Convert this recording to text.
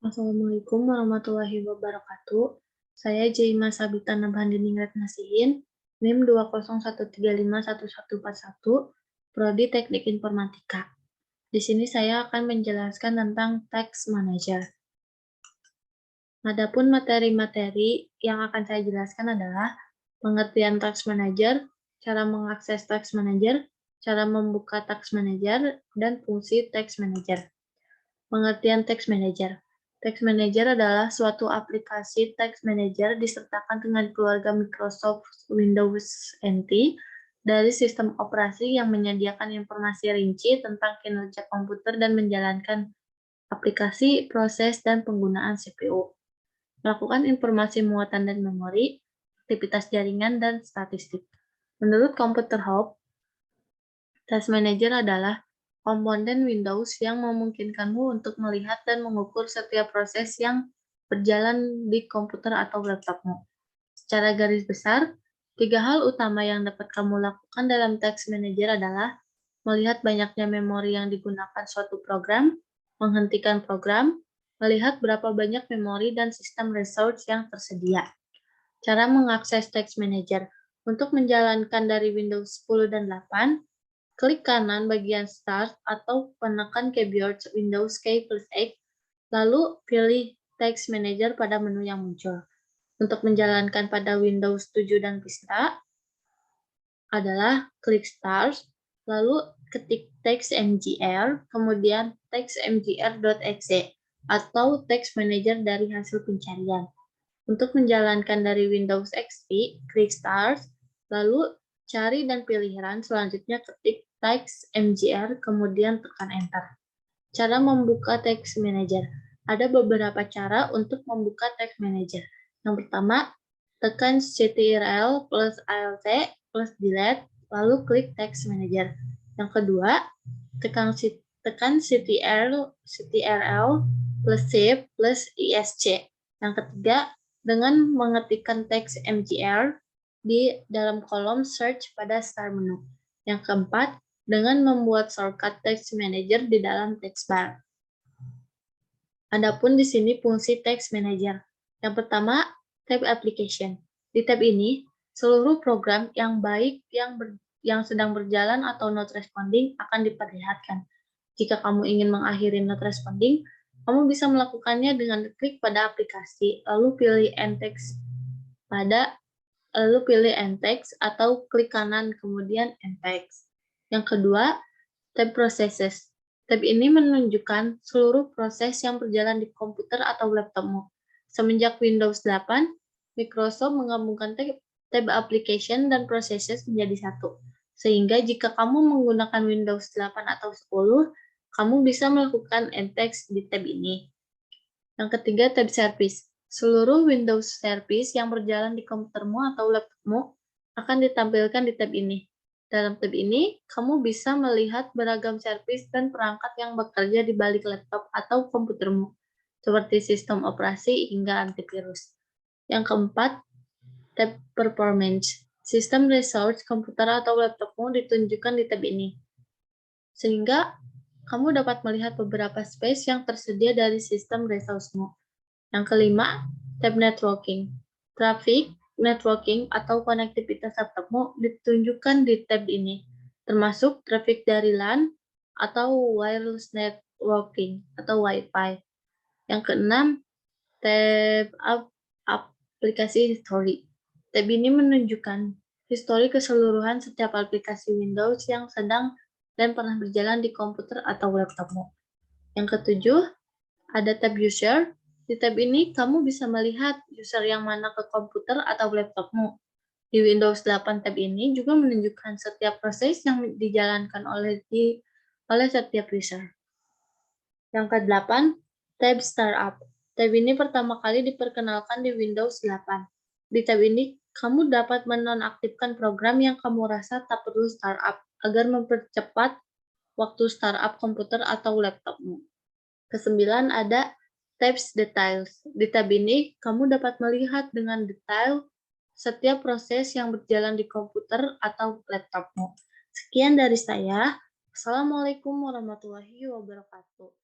Assalamualaikum warahmatullahi wabarakatuh. Saya Jaima Sabita Nabhandiningrat Nasihin, NIM 201351141, Prodi Teknik Informatika. Di sini saya akan menjelaskan tentang Tax Manager. Adapun materi-materi yang akan saya jelaskan adalah pengertian Tax Manager, cara mengakses Tax Manager, cara membuka Tax Manager, dan fungsi Tax Manager. Pengertian Tax Manager. Tax Manager adalah suatu aplikasi Tax Manager disertakan dengan keluarga Microsoft Windows NT dari sistem operasi yang menyediakan informasi rinci tentang kinerja komputer dan menjalankan aplikasi, proses, dan penggunaan CPU. Melakukan informasi muatan dan memori, aktivitas jaringan, dan statistik. Menurut Computer Hub, Task Manager adalah komponen Windows yang memungkinkanmu untuk melihat dan mengukur setiap proses yang berjalan di komputer atau laptopmu. Secara garis besar, 3 hal utama yang dapat kamu lakukan dalam Task Manager adalah melihat banyaknya memori yang digunakan suatu program, menghentikan program, melihat berapa banyak memori dan sistem resource yang tersedia. Cara mengakses Task Manager. Untuk menjalankan dari Windows 10 dan 8, klik kanan bagian Start atau penekan keyboard Windows key plus X, lalu pilih Task Manager pada menu yang muncul. Untuk menjalankan pada Windows 7 dan Vista adalah klik Start, lalu ketik TextMGR, kemudian textmgr.exe atau Task Manager dari hasil pencarian. Untuk menjalankan dari Windows XP, klik Start, lalu cari dan pilih Run, selanjutnya ketik Task MGR, kemudian tekan Enter. Cara membuka Task Manager. Ada beberapa cara untuk membuka Task Manager. Yang pertama, tekan Ctrl plus Alt plus Delete, lalu klik Task Manager. Yang kedua, tekan Ctrl plus Shift plus ISC. Yang ketiga, dengan mengetikkan teks MGR di dalam kolom search pada Start menu. Yang keempat, dengan membuat shortcut Text Manager di dalam text bar. Adapun di sini fungsi Text Manager. Yang pertama, tab Application. Di tab ini, seluruh program yang baik yang sedang berjalan atau not responding akan diperlihatkan. Jika kamu ingin mengakhiri not responding, kamu bisa melakukannya dengan klik pada aplikasi, lalu pilih End Text atau klik kanan kemudian End Text. Yang kedua, tab Processes. Tab ini menunjukkan seluruh proses yang berjalan di komputer atau laptopmu. Semenjak Windows 8, Microsoft menggabungkan tab Application dan Processes menjadi satu. Sehingga jika kamu menggunakan Windows 8 atau 10, kamu bisa melakukan End Text di tab ini. Yang ketiga, tab Service. Seluruh Windows Service yang berjalan di komputermu atau laptopmu akan ditampilkan di tab ini. Dalam tab ini, kamu bisa melihat beragam service dan perangkat yang bekerja di balik laptop atau komputermu, seperti sistem operasi hingga antivirus. Yang keempat, tab Performance. Sistem resource komputer atau laptopmu ditunjukkan di tab ini, sehingga kamu dapat melihat beberapa space yang tersedia dari sistem resource-mu. Yang kelima, tab Networking. Traffic, networking, atau konektivitas laptopmu ditunjukkan di tab ini, termasuk traffic dari LAN atau wireless networking atau Wi-Fi. Yang keenam, tab Aplikasi History. Tab ini menunjukkan histori keseluruhan setiap aplikasi Windows yang sedang dan pernah berjalan di komputer atau laptopmu. Yang ketujuh, ada tab User. Di tab ini, kamu bisa melihat user yang mana ke komputer atau laptopmu. Di Windows 8 tab ini juga menunjukkan setiap proses yang dijalankan oleh setiap user. Yang kedelapan, tab Startup. Tab ini pertama kali diperkenalkan di Windows 8. Di tab ini, kamu dapat menonaktifkan program yang kamu rasa tak perlu startup agar mempercepat waktu startup komputer atau laptopmu. Kesembilan, ada tabs Details. Di tab ini, kamu dapat melihat dengan detail setiap proses yang berjalan di komputer atau laptopmu. Sekian dari saya. Assalamualaikum warahmatullahi wabarakatuh.